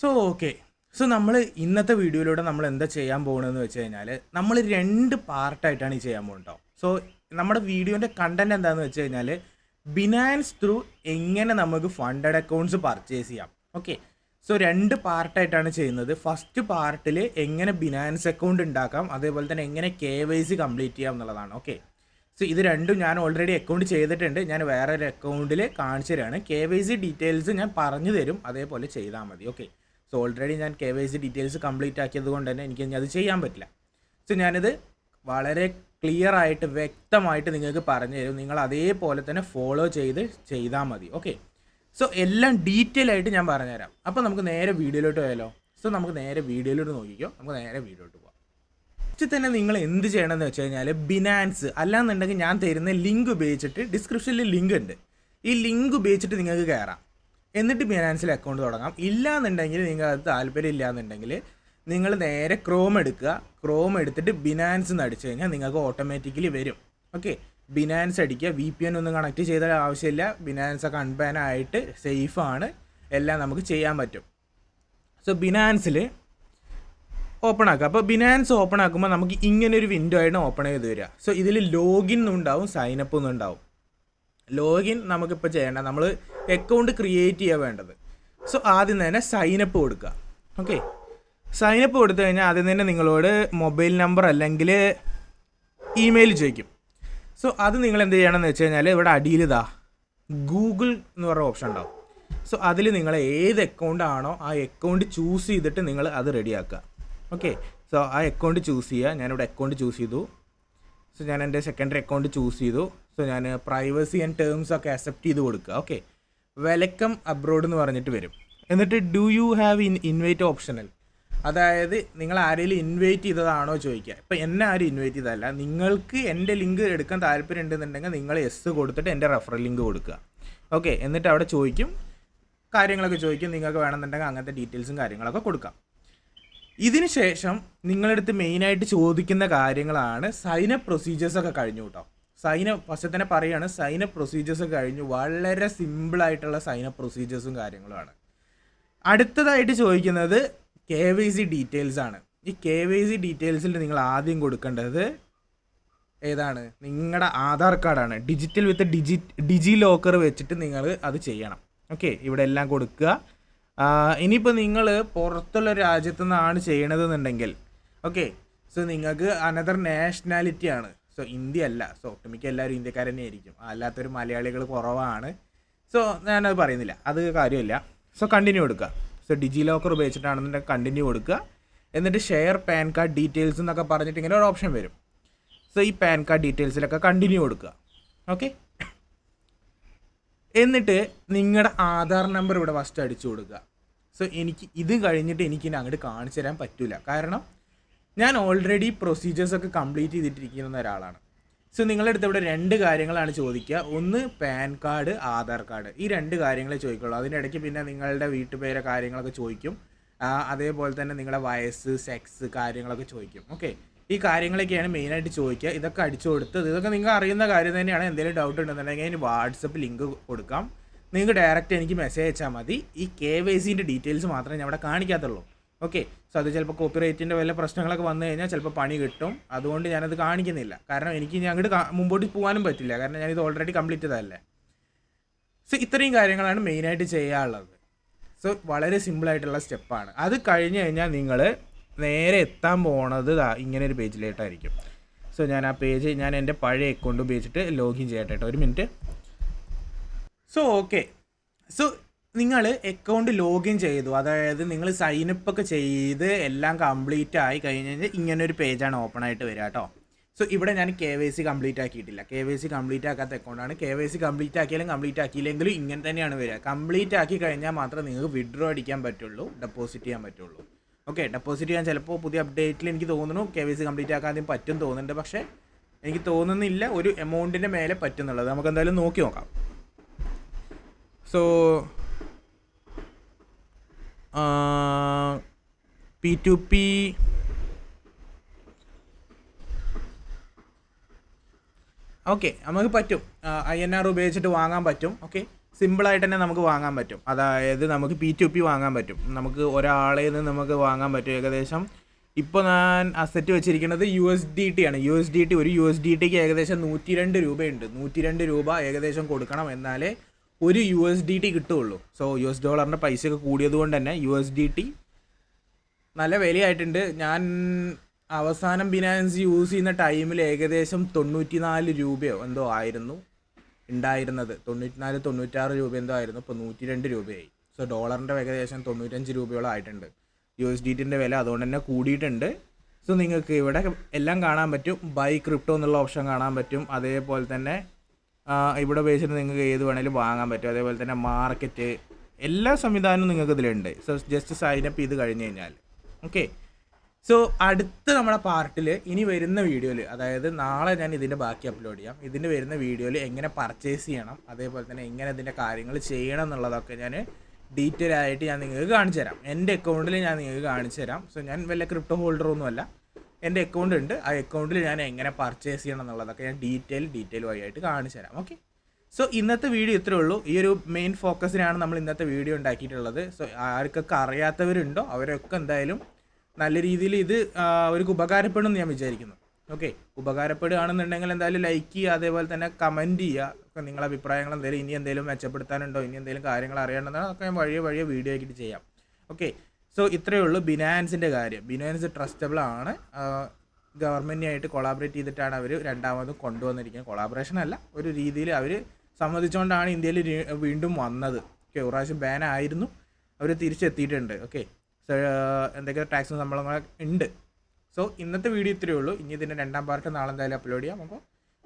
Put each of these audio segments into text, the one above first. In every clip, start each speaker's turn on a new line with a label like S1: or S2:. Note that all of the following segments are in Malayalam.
S1: ഓക്കെ. നമ്മൾ ഇന്നത്തെ വീഡിയോയിലൂടെ നമ്മൾ എന്താ ചെയ്യാൻ പോകുന്നതെന്ന് വെച്ച് കഴിഞ്ഞാൽ നമ്മൾ 2 പാർട്ടായിട്ടാണ് ഈ ചെയ്യാൻ പോകുന്നത് ട്ടോ. നമ്മുടെ വീഡിയോൻ്റെ കണ്ടന്റ് എന്താണെന്ന് വെച്ച് കഴിഞ്ഞാൽ ബിനാൻസ് ത്രൂ എങ്ങനെ നമുക്ക് ഫണ്ടഡ് അക്കൗണ്ട്സ് പർച്ചേസ് ചെയ്യാം. ഓക്കെ. 2 പാർട്ടായിട്ടാണ് ചെയ്യുന്നത്. ഫസ്റ്റ് പാർട്ടിൽ എങ്ങനെ ബിനാൻസ് അക്കൗണ്ട് ഉണ്ടാക്കാം, അതേപോലെ തന്നെ എങ്ങനെ KYC കംപ്ലീറ്റ് ചെയ്യാം എന്നുള്ളതാണ്. ഓക്കെ. ഇത് രണ്ടും ഞാൻ ഓൾറെഡി അക്കൗണ്ട് ചെയ്തിട്ടുണ്ട്. ഞാൻ വേറെ ഒരു അക്കൗണ്ടിൽ കാണിച്ചു തരാണ്. KYC ഡീറ്റെയിൽസ് ഞാൻ പറഞ്ഞു തരും, അതേപോലെ ചെയ്താൽ മതി. ഓക്കെ. ഓൾറെഡി ഞാൻ KYC ഡീറ്റെയിൽസ് കംപ്ലീറ്റ് ആക്കിയത് കൊണ്ട് തന്നെ എനിക്ക് ഇനി അത് ചെയ്യാൻ പറ്റില്ല. ഞാനിത് വളരെ ക്ലിയർ ആയിട്ട് വ്യക്തമായിട്ട് നിങ്ങൾക്ക് പറഞ്ഞു തരും. നിങ്ങൾ അതേപോലെ തന്നെ ഫോളോ ചെയ്താൽ മതി. ഓക്കെ. എല്ലാം ഡീറ്റെയിൽ ആയിട്ട് ഞാൻ പറഞ്ഞുതരാം. അപ്പോൾ നമുക്ക് നേരെ വീഡിയോയിലോട്ട് പോയാലോ. നമുക്ക് നേരെ വീഡിയോയിലോട്ട് നോക്കിക്കോ. നമുക്ക് നേരെ വീഡിയോയിലോട്ട് പോകാം. ഫസ്റ്റ് തന്നെ നിങ്ങൾ എന്ത് ചെയ്യണമെന്ന് വെച്ച് കഴിഞ്ഞാൽ ബിനാൻസ് അല്ലാന്നുണ്ടെങ്കിൽ ഞാൻ തരുന്ന ലിങ്ക് ഉപയോഗിച്ചിട്ട്, ഡിസ്ക്രിപ്ഷനിൽ ലിങ്ക് ഉണ്ട്, ഈ ലിങ്ക് ഉപയോഗിച്ചിട്ട് നിങ്ങൾക്ക് കയറാം. എന്നിട്ട് ബിനാൻസിൽ അക്കൗണ്ട് തുടങ്ങാം. ഇല്ലയെന്നുണ്ടെങ്കിൽ നിങ്ങൾ അത് താല്പര്യം ഇല്ലയെന്നുണ്ടെങ്കിൽ നിങ്ങൾ നേരെ ക്രോം എടുക്കുക. ക്രോം എടുത്തിട്ട് ബിനാൻസ് എന്ന് അടിച്ചു കഴിഞ്ഞാൽ നിങ്ങൾക്ക് ഓട്ടോമാറ്റിക്കലി വരും. ഓക്കെ. ബിനാൻസ് അടിക്കുക. VPN ഒന്നും കണക്ട് ചെയ്ത ആവശ്യമില്ല. ബിനാൻസ് ഒക്കെ അൺബാൻ ആയിട്ട് സേഫാണ്. എല്ലാം നമുക്ക് ചെയ്യാൻ പറ്റും. ബിനാൻസിൽ ഓപ്പൺ ആക്കുക. അപ്പോൾ ബിനാൻസ് ഓപ്പൺ ആക്കുമ്പോൾ നമുക്ക് ഇങ്ങനൊരു വിൻഡോ ആയിട്ട് ഓപ്പൺ ചെയ്ത് വരിക. ഇതിൽ ലോഗിൻ എന്നുണ്ടാവും, സൈനപ്പ് എന്നുണ്ടാവും. ലോഗിൻ നമുക്കിപ്പോൾ ചെയ്യേണ്ട, നമ്മൾ അക്കൗണ്ട് ക്രിയേറ്റ് ചെയ്യുക വേണ്ടത്. ആദ്യം തന്നെ സൈനപ്പ് കൊടുക്കുക. ഓക്കെ. സൈനപ്പ് കൊടുത്തു കഴിഞ്ഞാൽ ആദ്യം തന്നെ നിങ്ങളോട് മൊബൈൽ നമ്പർ അല്ലെങ്കിൽ ഇമെയിൽ ചോദിക്കും. അത് നിങ്ങൾ എന്ത് ചെയ്യണമെന്ന് വെച്ച് കഴിഞ്ഞാൽ ഇവിടെ അടിയിൽ ഗൂഗിൾ എന്ന് പറഞ്ഞ ഓപ്ഷൻ ഉണ്ടാവും. അതിൽ നിങ്ങൾ ഏത് അക്കൗണ്ട് ആണോ ആ അക്കൗണ്ട് ചൂസ് ചെയ്തിട്ട് നിങ്ങൾ അത് റെഡിയാക്കുക. ഓക്കെ. ആ അക്കൗണ്ട് ചൂസ് ചെയ്യുക. ഞാനിവിടെ അക്കൗണ്ട് ചൂസ് ചെയ്തു. ഞാൻ എൻ്റെ സെക്കൻഡറി അക്കൗണ്ട് ചൂസ് ചെയ്തു. ഞാൻ പ്രൈവസി ആൻഡ് ടേംസ് ഒക്കെ അക്സെപ്റ്റ് ചെയ്ത് കൊടുക്കുക. ഓക്കെ. വെൽക്കം അബ്രോഡ് എന്ന് പറഞ്ഞിട്ട് വരും. എന്നിട്ട് do you have invite optional, അതായത് നിങ്ങൾ ആരെങ്കിലും ഇൻവൈറ്റ് ചെയ്തതാണോ ചോദിക്കുക. ഇപ്പം എന്നെ ആരും ഇൻവൈറ്റ് ചെയ്തതല്ല. നിങ്ങൾക്ക് എൻ്റെ ലിങ്ക് എടുക്കാൻ താല്പര്യം ഉണ്ടെന്നുണ്ടെങ്കിൽ നിങ്ങൾ യെസ് കൊടുത്തിട്ട് എൻ്റെ റെഫറൽ ലിങ്ക് കൊടുക്കുക. ഓക്കെ. എന്നിട്ട് അവിടെ ചോദിക്കും, കാര്യങ്ങളൊക്കെ ചോദിക്കും. നിങ്ങൾക്ക് വേണമെന്നുണ്ടെങ്കിൽ അങ്ങനത്തെ ഡീറ്റെയിൽസും കാര്യങ്ങളൊക്കെ കൊടുക്കാം. ഇതിന് ശേഷം നിങ്ങളടുത്ത് മെയിനായിട്ട് ചോദിക്കുന്ന കാര്യങ്ങളാണ് സൈനപ്പ് പ്രൊസീജിയേഴ്സൊക്കെ കഴിഞ്ഞു കേട്ടോ. ഫസ്റ്റ് തന്നെ പറയുകയാണ്, സൈനപ്പ് പ്രൊസീജിയേഴ്സ് കഴിഞ്ഞു. വളരെ സിമ്പിളായിട്ടുള്ള സൈനപ്പ് പ്രൊസീജിയേഴ്സും കാര്യങ്ങളുമാണ്. അടുത്തതായിട്ട് ചോദിക്കുന്നത് KYC ഡീറ്റെയിൽസ് ആണ്. ഈ KYC ഡീറ്റെയിൽസിൽ നിങ്ങൾ ആദ്യം കൊടുക്കേണ്ടത് ഏതാണ്? നിങ്ങളുടെ ആധാർ കാർഡാണ്. ഡിജിറ്റൽ വിത്ത് ഡിജി ലോക്കർ വെച്ചിട്ട് നിങ്ങൾ അത് ചെയ്യണം. ഓക്കെ. ഇവിടെ എല്ലാം കൊടുക്കുക. ഇനിയിപ്പോൾ നിങ്ങൾ പുറത്തുള്ള രാജ്യത്തു നിന്നാണ് ചെയ്യണതെന്നുണ്ടെങ്കിൽ ഓക്കെ, നിങ്ങൾക്ക് അനദർ നാഷണാലിറ്റി ആണ്. ഇന്ത്യ അല്ല. ഒട്ടുമിക്ക എല്ലാവരും ഇന്ത്യക്കാർ തന്നെ ആയിരിക്കും. അല്ലാത്തൊരു മലയാളികൾ കുറവാണ്. ഞാനത് പറയുന്നില്ല, അത് കാര്യമില്ല. കണ്ടിന്യൂ കൊടുക്കുക. ഡിജി ലോക്കർ ഉപയോഗിച്ചിട്ടാണെന്നുണ്ടെങ്കിൽ കണ്ടിന്യൂ കൊടുക്കുക. എന്നിട്ട് ഷെയർ പാൻ കാർഡ് ഡീറ്റെയിൽസ് എന്നൊക്കെ പറഞ്ഞിട്ട് ഇങ്ങനെ ഒരു ഓപ്ഷൻ വരും. ഈ പാൻ കാർഡ് ഡീറ്റെയിൽസിലൊക്കെ കണ്ടിന്യൂ കൊടുക്കുക. ഓക്കെ. എന്നിട്ട് നിങ്ങളുടെ ആധാർ നമ്പർ ഇവിടെ ഫസ്റ്റ് അടിച്ചു കൊടുക്കുക. എനിക്ക് ഇത് കഴിഞ്ഞിട്ട് എനിക്കിനി അങ്ങോട്ട് കാണിച്ചു തരാൻ പറ്റില്ല. കാരണം ഞാൻ ഓൾറെഡി പ്രൊസീജിയേഴ്സൊക്കെ കംപ്ലീറ്റ് ചെയ്തിട്ടിരിക്കുന്ന ഒരാളാണ്. നിങ്ങളുടെ അടുത്ത് ഇവിടെ 2 കാര്യങ്ങളാണ് ചോദിക്കുക. ഒന്ന് പാൻ കാർഡ്, ആധാർ കാർഡ്. ഈ 2 കാര്യങ്ങളെ ചോദിക്കുള്ളൂ. അതിനിടയ്ക്ക് പിന്നെ നിങ്ങളുടെ വീട്ടുപേരെ കാര്യങ്ങളൊക്കെ ചോദിക്കും. അതേപോലെ തന്നെ നിങ്ങളുടെ വയസ്സ്, സെക്സ് കാര്യങ്ങളൊക്കെ ചോദിക്കും. ഓക്കെ. ഈ കാര്യങ്ങളൊക്കെയാണ് മെയിനായിട്ട് ചോദിക്കുക. ഇതൊക്കെ അടിച്ചു കൊടുത്ത്, ഇതൊക്കെ നിങ്ങൾ അറിയുന്ന കാര്യം തന്നെയാണ്. എന്തെങ്കിലും ഡൗട്ട് ഉണ്ടെന്നുണ്ടെങ്കിൽ അതിന് വാട്സപ്പ് ലിങ്ക് കൊടുക്കാം. നിങ്ങൾക്ക് ഡയറക്റ്റ് എനിക്ക് മെസ്സേജ് അയച്ചാൽ മതി. ഈ KYCൻ്റെ ഡീറ്റെയിൽസ് മാത്രമേ ഞാൻ ഇവിടെ കാണിക്കാത്തുള്ളൂ. ഓക്കെ. അത് ചിലപ്പോൾ കോപ്പിറൈറ്റിൻ്റെ വല്ല പ്രശ്നങ്ങളൊക്കെ വന്നു കഴിഞ്ഞാൽ ചിലപ്പോൾ പണി കിട്ടും. അതുകൊണ്ട് ഞാനത് കാണിക്കുന്നില്ല. കാരണം എനിക്ക് ഇനി അങ്ങോട്ട് മുമ്പോട്ട് പോകാനും പറ്റില്ല. കാരണം ഞാനിത് ഓൾറെഡി കംപ്ലീറ്റ് ചെയ്തതല്ലേ. ഇത്രയും കാര്യങ്ങളാണ് മെയിനായിട്ട് ചെയ്യാനുള്ളത്. വളരെ സിമ്പിളായിട്ടുള്ള സ്റ്റെപ്പാണ്. അത് കഴിഞ്ഞ് കഴിഞ്ഞാൽ നിങ്ങൾ നേരെ എത്താൻ പോണത് ഇങ്ങനെ ഒരു പേജിലേട്ടായിരിക്കും. ഞാൻ ആ പേജ് ഞാൻ എൻ്റെ പഴയ അക്കൗണ്ട് ഉപയോഗിച്ചിട്ട് ലോഗിൻ ചെയ്യട്ടെ കേട്ടോ. ഒരു മിനിറ്റ്. ഓക്കെ. നിങ്ങൾ അക്കൗണ്ട് ലോഗിൻ ചെയ്തു, അതായത് നിങ്ങൾ സൈനപ്പ് ഒക്കെ ചെയ്ത് എല്ലാം കംപ്ലീറ്റ് ആയി കഴിഞ്ഞ് കഴിഞ്ഞാൽ ഇങ്ങനൊരു പേജാണ് ഓപ്പൺ ആയിട്ട് വരിക കേട്ടോ. ഇവിടെ ഞാൻ KYC കംപ്ലീറ്റ് ആക്കിയിട്ടില്ല. KYC കംപ്ലീറ്റ് ആക്കാത്ത അക്കൗണ്ടാണ്. KYC കംപ്ലീറ്റ് ആക്കിയാലും കംപ്ലീറ്റ് ആക്കിയില്ലെങ്കിലും ഇങ്ങനെ തന്നെയാണ് വരിക. കംപ്ലീറ്റ് ആക്കി കഴിഞ്ഞാൽ മാത്രമേ നിങ്ങൾക്ക് വിഡ്രോ അടിക്കാൻ പറ്റുള്ളൂ, ഡെപ്പോസിറ്റ് ചെയ്യാൻ പറ്റുള്ളൂ. ഓക്കെ. ഡെപ്പോസിറ്റ് ചെയ്യാൻ ചിലപ്പോൾ പുതിയ അപ്ഡേറ്റിൽ എനിക്ക് തോന്നുന്നു KYC കംപ്ലീറ്റ് ആക്കാൻ ആദ്യം പറ്റും തോന്നുന്നുണ്ട്. പക്ഷേ എനിക്ക് തോന്നുന്നില്ല ഒരു എമൗണ്ടിൻ്റെ മേലെ പറ്റുന്നുള്ളത്. നമുക്ക് എന്തായാലും നോക്കി നോക്കാം. P2P ഓക്കെ, നമുക്ക് പറ്റും. INR ഉപയോഗിച്ചിട്ട് വാങ്ങാൻ പറ്റും. ഓക്കെ. സിമ്പിളായിട്ട് തന്നെ നമുക്ക് വാങ്ങാൻ പറ്റും. അതായത് നമുക്ക് P2P വാങ്ങാൻ പറ്റും. നമുക്ക് ഒരാളെ നിന്ന് നമുക്ക് വാങ്ങാൻ പറ്റും. ഏകദേശം ഇപ്പോൾ ഞാൻ അസറ്റ് വെച്ചിരിക്കുന്നത് USDT ആണ്. ഒരു USDTക്ക് ഏകദേശം 102 രൂപയുണ്ട്. 102 രൂപ ഏകദേശം കൊടുക്കണം, എന്നാലേ ഒരു USDT കിട്ടുകയുള്ളൂ. സോ US ഡോളറിൻ്റെ പൈസയൊക്കെ കൂടിയത് കൊണ്ട് തന്നെ USDT നല്ല വിലയായിട്ടുണ്ട്. ഞാൻ അവസാനം ബിനാൻസ് യൂസ് ചെയ്യുന്ന ടൈമിൽ ഏകദേശം 94 രൂപയോ എന്തോ ആയിരുന്നു ഉണ്ടായിരുന്നത്. 96 രൂപ എന്തോ ആയിരുന്നു. ഇപ്പോൾ 102 രൂപയായി. സോ ഡോളറിൻ്റെ ഏകദേശം 95 രൂപയോളം ആയിട്ടുണ്ട്. USDTൻ്റെ വില അതുകൊണ്ട് തന്നെ കൂടിയിട്ടുണ്ട്. സോ നിങ്ങൾക്ക് ഇവിടെ എല്ലാം കാണാൻ പറ്റും. ബൈ ക്രിപ്റ്റോ എന്നുള്ള ഓപ്ഷൻ കാണാൻ പറ്റും. അതേപോലെ തന്നെ ഇവിടെ ഉപയോഗിച്ചിട്ട് നിങ്ങൾക്ക് ഏത് വേണേലും വാങ്ങാൻ പറ്റും. അതേപോലെ തന്നെ മാർക്കറ്റ്, എല്ലാ സംവിധാനവും നിങ്ങൾക്ക് ഇതിലുണ്ട്. സോ ജസ്റ്റ് സൈനപ്പ് ചെയ്ത് കഴിഞ്ഞ് കഴിഞ്ഞാൽ ഓക്കെ. സോ അടുത്ത നമ്മുടെ പാർട്ടിൽ ഇനി വരുന്ന വീഡിയോയിൽ, അതായത് നാളെ ഞാൻ ഇതിൻ്റെ ബാക്കി അപ്ലോഡ് ചെയ്യാം. ഇതിൻ്റെ വരുന്ന വീഡിയോയിൽ എങ്ങനെ പർച്ചേസ് ചെയ്യണം, അതേപോലെ തന്നെ എങ്ങനെ ഇതിൻ്റെ കാര്യങ്ങൾ ചെയ്യണം എന്നുള്ളതൊക്കെ ഞാൻ ഡീറ്റെയിൽ ആയിട്ട് ഞാൻ നിങ്ങൾക്ക് കാണിച്ചു തരാം. എൻ്റെ അക്കൗണ്ടിൽ ഞാൻ നിങ്ങൾക്ക് കാണിച്ചു തരാം. സോ ഞാൻ വല്ല ക്രിപ്റ്റോ ഹോൾഡറൊന്നുമല്ല, എൻ്റെ അക്കൗണ്ട് ഉണ്ട്. ആ അക്കൗണ്ടിൽ ഞാൻ എങ്ങനെ പർച്ചേസ് ചെയ്യണം എന്നുള്ളതൊക്കെ ഞാൻ ഡീറ്റെയിൽ വഴിയായിട്ട് കാണിച്ചു തരാം. ഓക്കെ. സോ ഇന്നത്തെ വീഡിയോ ഇത്രേ ഉള്ളൂ. ഈ ഒരു മെയിൻ ഫോക്കസിനാണ് നമ്മൾ ഇന്നത്തെ വീഡിയോ ഉണ്ടാക്കിയിട്ടുള്ളത്. സോ ആർക്കൊക്കെ അറിയാത്തവരുണ്ടോ അവരൊക്കെ എന്തായാലും നല്ല രീതിയിൽ ഇത് അവർക്ക് ഉപകാരപ്പെടുമെന്ന് ഞാൻ വിചാരിക്കുന്നു. ഓക്കെ. ഉപകാരപ്പെടുകയാണെന്നുണ്ടെങ്കിൽ എന്തായാലും ലൈക്ക് ചെയ്യുക, അതേപോലെ തന്നെ കമൻറ്റ് ചെയ്യുക. നിങ്ങളുടെ അഭിപ്രായങ്ങൾ എന്തെങ്കിലും ഇനി എന്തെങ്കിലും മെച്ചപ്പെടുത്താനുണ്ടോ, ഇനി എന്തെങ്കിലും കാര്യങ്ങൾ അറിയേണ്ടതാണ്, അതൊക്കെ ഞാൻ വഴിയെ വീഡിയോ ആക്കിയിട്ട് ചെയ്യാം. ഓക്കെ. സോ ഇത്രയേ ഉള്ളൂ ബിനാൻസിൻ്റെ കാര്യം. ബിനാൻസ് ട്രസ്റ്റബിൾ ആണ്. ഗവൺമെൻറ്റുമായിട്ട് കൊളാബറേറ്റ് ചെയ്തിട്ടാണ് അവർ രണ്ടാമതും കൊണ്ടുവന്നിരിക്കുന്നത്. കൊളാബറേഷൻ അല്ല, ഒരു രീതിയിൽ അവർ സമ്മതിച്ചുകൊണ്ടാണ് ഇന്ത്യയിൽ വീണ്ടും വന്നത്. ഓക്കെ. ഒരു പ്രാവശ്യം ബാൻ ആയിരുന്നു, അവർ തിരിച്ചെത്തിയിട്ടുണ്ട്. ഓക്കെ. സോ എന്തൊക്കെ ടാക്സും സംഭവങ്ങളൊക്കെ ഉണ്ട്. സോ ഇന്നത്തെ വീഡിയോ ഇത്രയേ ഉള്ളൂ. ഇനി ഇതിൻ്റെ രണ്ടാം പാർട്ട് നാളെ എന്തായാലും അപ്ലോഡ് ചെയ്യാം. അപ്പോൾ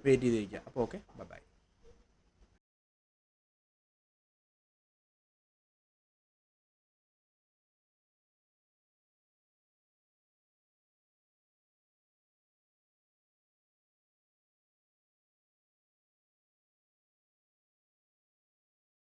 S1: വെയിറ്റ് ചെയ്തിരിക്കുക. അപ്പോൾ ഓക്കെ, ബൈ.